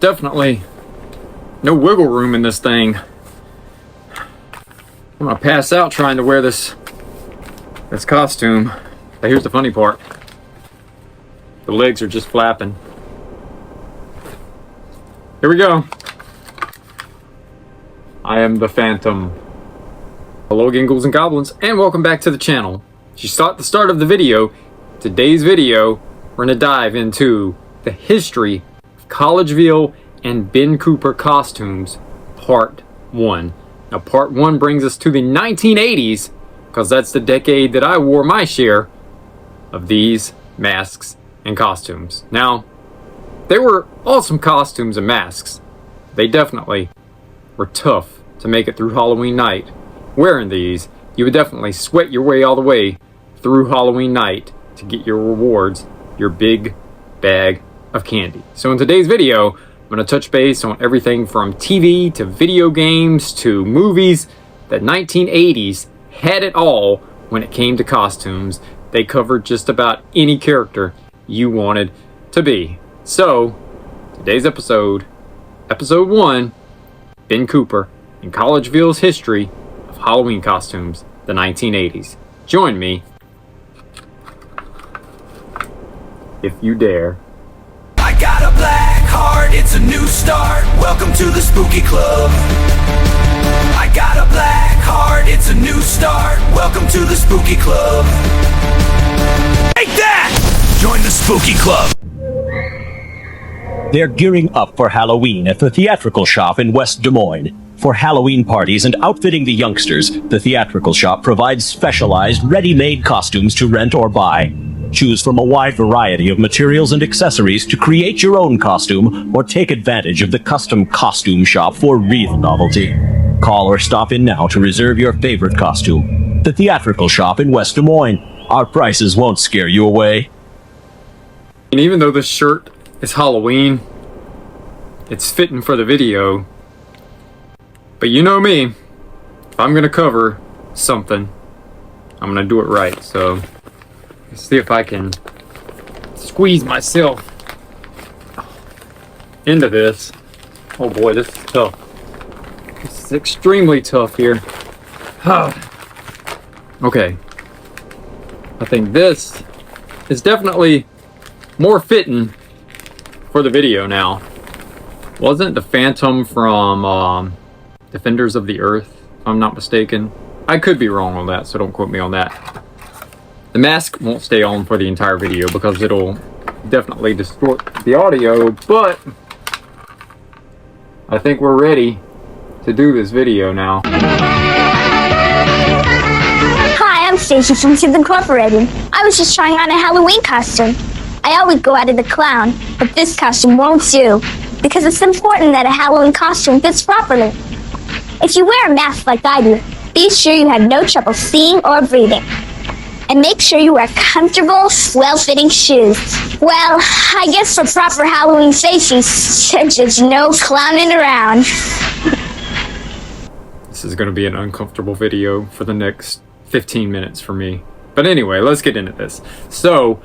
definitely no wiggle room in this thing. I'm gonna pass out trying to wear this costume. But here's the funny part. The legs are just flapping. Here we go. I am the Phantom. Hello, Gingles and Goblins, and welcome back to the channel. As you saw at the start of the video, today's video, we're gonna dive into the history of Collegeville and Ben Cooper costumes, part 1. Now, part 1 brings us to the 1980s, because that's the decade that I wore my share of these masks and costumes. Now, they were awesome costumes and masks. They definitely were tough to make it through Halloween night. Wearing these, you would definitely sweat your way all the way through Halloween night to get your rewards, your big bag of candy. So in today's video, I'm going to touch base on everything from TV to video games to movies. The 1980s had it all when it came to costumes. They covered just about any character you wanted to be. So, today's episode, episode 1, Ben Cooper and Collegeville's history of Halloween costumes, the 1980s. Join me, if you dare. I got a black heart, it's a new start. Welcome to the spooky club. I got a black heart, it's a new start. Welcome to the spooky club. Take that! Join the spooky club. They're gearing up for Halloween at the theatrical shop in West Des Moines. For Halloween parties and outfitting the youngsters, the theatrical shop provides specialized, ready-made costumes to rent or buy. Choose from a wide variety of materials and accessories to create your own costume or take advantage of the custom costume shop for real novelty. Call or stop in now to reserve your favorite costume. The theatrical shop in West Des Moines. Our prices won't scare you away. And even though this shirt is Halloween, it's fitting for the video. But you know me, if I'm gonna cover something, I'm gonna do it right. So let's see if I can squeeze myself into this. Oh boy, this is tough. This is extremely tough here. Okay, I think this is definitely more fitting for the video now. Wasn't the Phantom from Defenders of the Earth, if I'm not mistaken? I could be wrong on that, so don't quote me on that. The mask won't stay on for the entire video because it'll definitely distort the audio, but I think we're ready to do this video now. Hi, I'm Stacy from Kids Incorporated. I was just trying on a Halloween costume. I always go out of the clown, but this costume won't do, because it's important that a Halloween costume fits properly. If you wear a mask like I do, be sure you have no trouble seeing or breathing. And make sure you wear comfortable, well-fitting shoes. Well, I guess for proper Halloween safety, there's just no clowning around. This is going to be an uncomfortable video for the next 15 minutes for me. But anyway, let's get into this. So,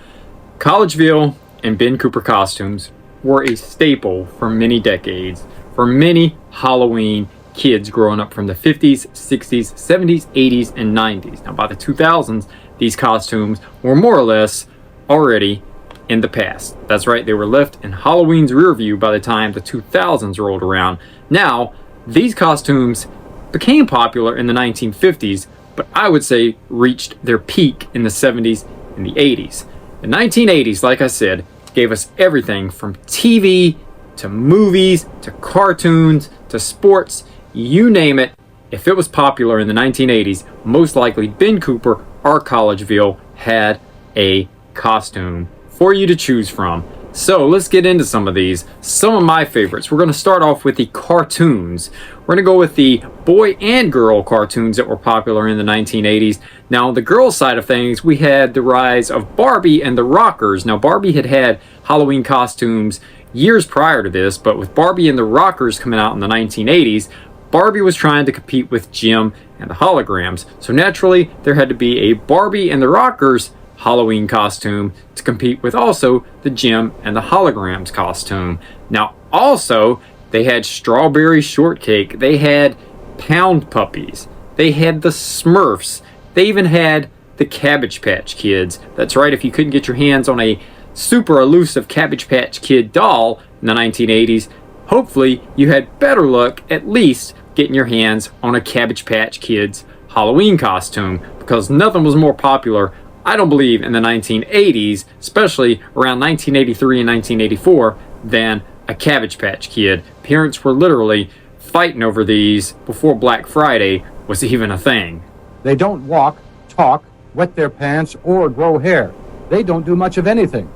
Collegeville and Ben Cooper costumes were a staple for many decades, for many Halloween kids growing up from the 50s, 60s, 70s, 80s, and 90s. Now, by the 2000s, these costumes were more or less already in the past. That's right, they were left in Halloween's rear view by the time the 2000s rolled around. Now, these costumes became popular in the 1950s, but I would say reached their peak in the 70s and the 80s. The 1980s, like I said, gave us everything from TV to movies to cartoons to sports, you name it. If it was popular in the 1980s, most likely Ben Cooper or Collegeville had a costume for you to choose from. So let's get into some of these. Some of my favorites. We're going to start off with the cartoons. We're going to go with the boy and girl cartoons that were popular in the 1980s. Now, on the girl side of things, we had the rise of Barbie and the Rockers. Now, Barbie had Halloween costumes years prior to this, but with Barbie and the Rockers coming out in the 1980s, Barbie was trying to compete with Jim and the Holograms. So naturally, there had to be a Barbie and the Rockers Halloween costume to compete with also the Jim and the Holograms costume. Now, also, they had Strawberry Shortcake, they had Pound Puppies, they had the Smurfs, they even had the Cabbage Patch Kids. That's right, if you couldn't get your hands on a super elusive Cabbage Patch Kid doll in the 1980s, hopefully you had better luck at least getting your hands on a Cabbage Patch Kids Halloween costume, because nothing was more popular, I don't believe, in the 1980s, especially around 1983 and 1984, than a Cabbage Patch Kid. Parents were literally fighting over these before Black Friday was even a thing. They don't walk, talk, wet their pants, or grow hair. They don't do much of anything.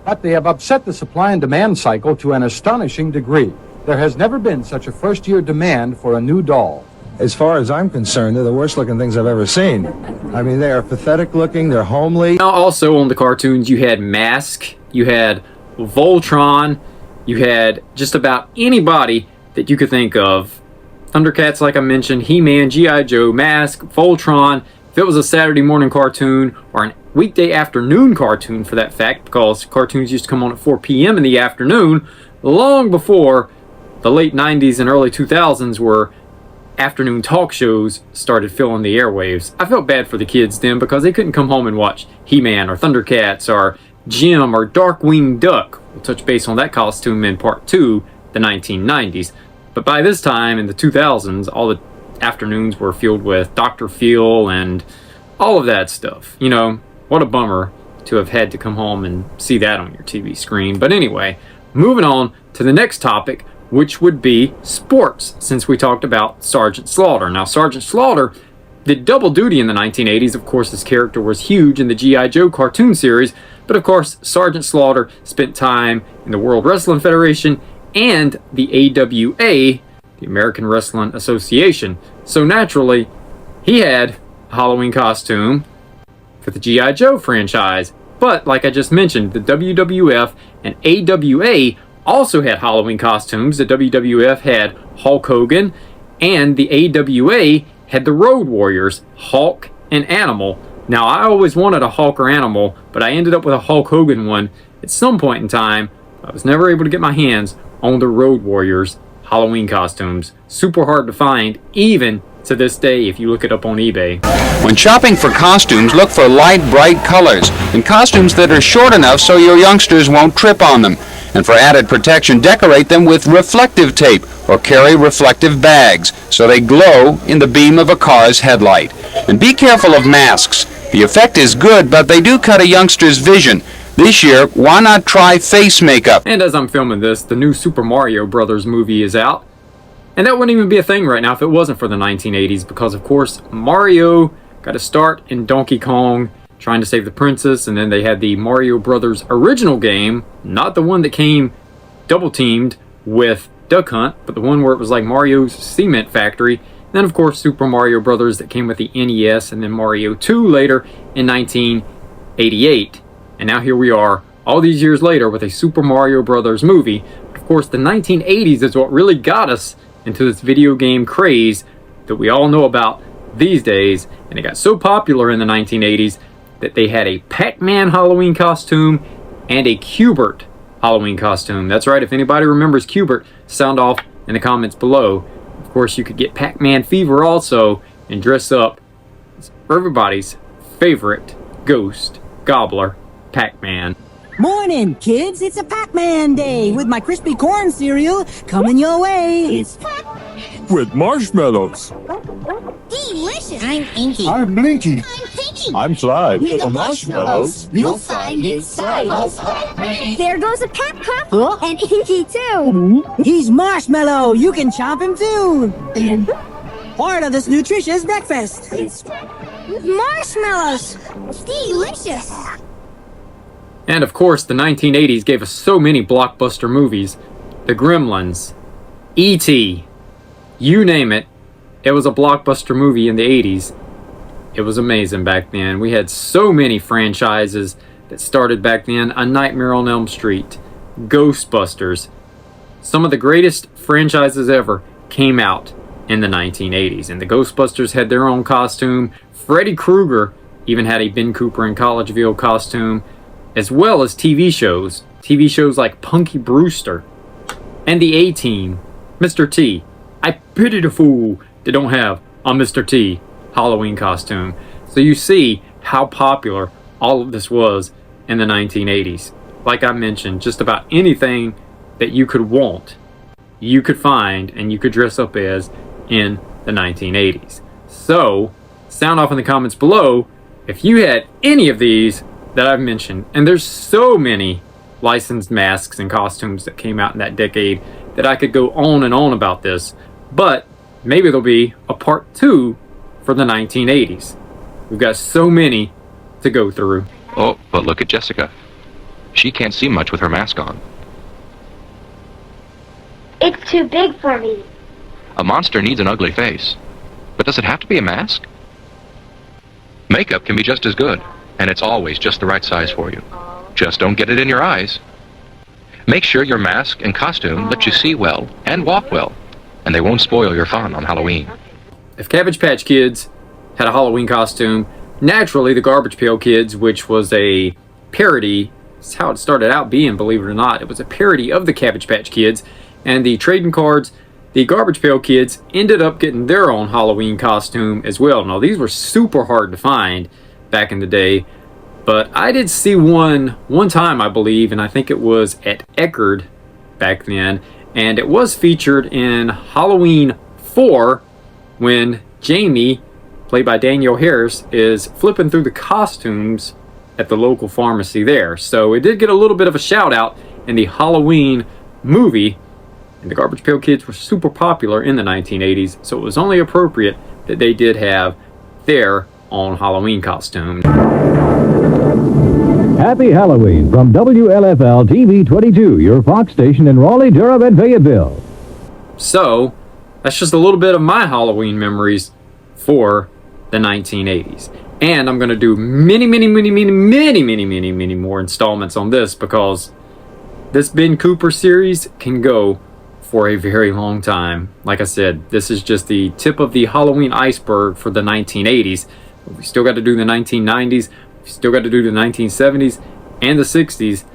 But they have upset the supply and demand cycle to an astonishing degree. There has never been such a first-year demand for a new doll. As far as I'm concerned, they're the worst-looking things I've ever seen. I mean, they are pathetic-looking, they're homely. Now, also on the cartoons, you had Mask, you had Voltron, you had just about anybody that you could think of. Thundercats, like I mentioned, He-Man, G.I. Joe, Mask, Voltron. If it was a Saturday morning cartoon or a weekday afternoon cartoon for that fact, because cartoons used to come on at 4 p.m. in the afternoon, long before the late 90s and early 2000s where afternoon talk shows started filling the airwaves. I felt bad for the kids then because they couldn't come home and watch He-Man or Thundercats or Jim or Darkwing Duck. We'll touch base on that costume in part 2, the 1990s. But by this time, in the 2000s, all the afternoons were filled with Dr. Phil and all of that stuff. You know, what a bummer to have had to come home and see that on your TV screen. But anyway, moving on to the next topic, which would be sports, since we talked about Sergeant Slaughter. Now, Sergeant Slaughter did double duty in the 1980s. Of course, his character was huge in the G.I. Joe cartoon series, but of course, Sergeant Slaughter spent time in the World Wrestling Federation and the AWA, the American Wrestling Association. So naturally, he had a Halloween costume for the G.I. Joe franchise. But like I just mentioned, the WWF and AWA also had Halloween costumes. The WWF had Hulk Hogan, and the AWA had the Road Warriors, Hulk and Animal. Now, I always wanted a Hulk or Animal, but I ended up with a Hulk Hogan one at some point in time. I was never able to get my hands on the Road Warriors Halloween costumes. Super hard to find, even to this day, if you look it up on eBay. When shopping for costumes, look for light, bright colors and costumes that are short enough so your youngsters won't trip on them. And for added protection, decorate them with reflective tape or carry reflective bags so they glow in the beam of a car's headlight. And be careful of masks. The effect is good, but they do cut a youngster's vision. This year, why not try face makeup? And as I'm filming this, the new Super Mario Brothers movie is out. And that wouldn't even be a thing right now if it wasn't for the 1980s, because of course Mario got a start in Donkey Kong trying to save the princess, and then they had the Mario Brothers original game, not the one that came double teamed with Duck Hunt, but the one where it was like Mario's Cement Factory. And then of course Super Mario Brothers that came with the NES, and then Mario 2 later in 1988. And now here we are, all these years later, with a Super Mario Brothers movie. Of course, the 1980s is what really got us into this video game craze that we all know about these days. And it got so popular in the 1980s that they had a Pac-Man Halloween costume and a Q*bert Halloween costume. That's right, if anybody remembers Q*bert, sound off in the comments below. Of course, you could get Pac-Man fever also and dress up as everybody's favorite ghost gobbler, Pac-Man. Morning, kids. It's a Pac-Man day with my crispy corn cereal coming your way. It's with marshmallows. Delicious. I'm Inky. I'm Blinky. I'm Pinky. I'm Slide. The marshmallows you'll find inside of Pac-Man. There goes a Pep Cup. Huh? And Inky too. He's Marshmallow. You can chomp him too. Part of this nutritious breakfast. Marshmallows. Delicious. And of course, the 1980s gave us so many blockbuster movies. The Gremlins, E.T., you name it. It was a blockbuster movie in the 80s. It was amazing back then. We had so many franchises that started back then. A Nightmare on Elm Street, Ghostbusters. Some of the greatest franchises ever came out in the 1980s. And the Ghostbusters had their own costume. Freddy Krueger even had a Ben Cooper and Collegeville costume, as well as TV shows. TV shows like Punky Brewster and the A-Team, Mr. T. I pity the fool that don't have a Mr. T Halloween costume. So you see how popular all of this was in the 1980s. Like I mentioned, just about anything that you could want, you could find and you could dress up as in the 1980s. So, sound off in the comments below if you had any of these that I've mentioned. And there's so many licensed masks and costumes that came out in that decade that I could go on and on about this. But maybe there'll be a part 2 for the 1980s. We've got so many to go through. Oh, but look at Jessica. She can't see much with her mask on. It's too big for me. A monster needs an ugly face. But does it have to be a mask? Makeup can be just as good, and it's always just the right size for you. Just don't get it in your eyes. Make sure your mask and costume let you see well and walk well, and they won't spoil your fun on Halloween. If Cabbage Patch Kids had a Halloween costume, naturally the Garbage Pail Kids, which was a parody, it's how it started out being, believe it or not. It was a parody of the Cabbage Patch Kids, and the trading cards, the Garbage Pail Kids ended up getting their own Halloween costume as well. Now, these were super hard to find back in the day, but I did see one time, I believe, and I think it was at Eckerd back then, and it was featured in Halloween 4 when Jamie, played by Danielle Harris, is flipping through the costumes at the local pharmacy there. So it did get a little bit of a shout out in the Halloween movie. And the Garbage Pail Kids were super popular in the 1980s, so it was only appropriate that they did have their own Halloween costume. Happy Halloween from WLFL TV 22, your Fox station in Raleigh, Durham, and Fayetteville. So, that's just a little bit of my Halloween memories for the 1980s. And I'm going to do many more installments on this because this Ben Cooper series can go for a very long time. Like I said, this is just the tip of the Halloween iceberg for the 1980s. We still got to do the 1990s, we still got to do the 1970s and the 60s,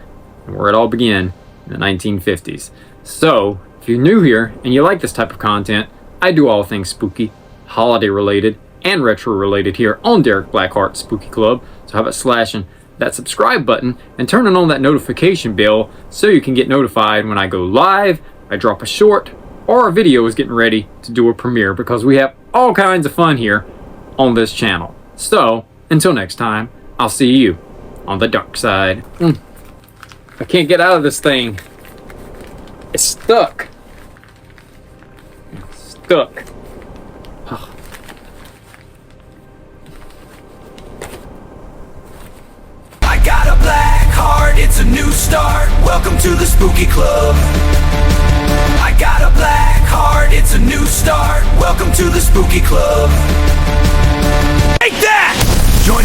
and where it all began in the 1950s. So, if you're new here and you like this type of content, I do all things spooky, holiday related, and retro related here on Derek BlackHearts Spooky Club. So how about slashing that subscribe button and turning on that notification bell so you can get notified when I go live, I drop a short, or a video is getting ready to do a premiere, because we have all kinds of fun here on this channel. So, until next time, I'll see you on the dark side. I can't get out of this thing. It's stuck. It's stuck. I got a black heart, it's a new start. Welcome to the Spooky Club. I got a black heart, it's a new start. Welcome to the Spooky Club.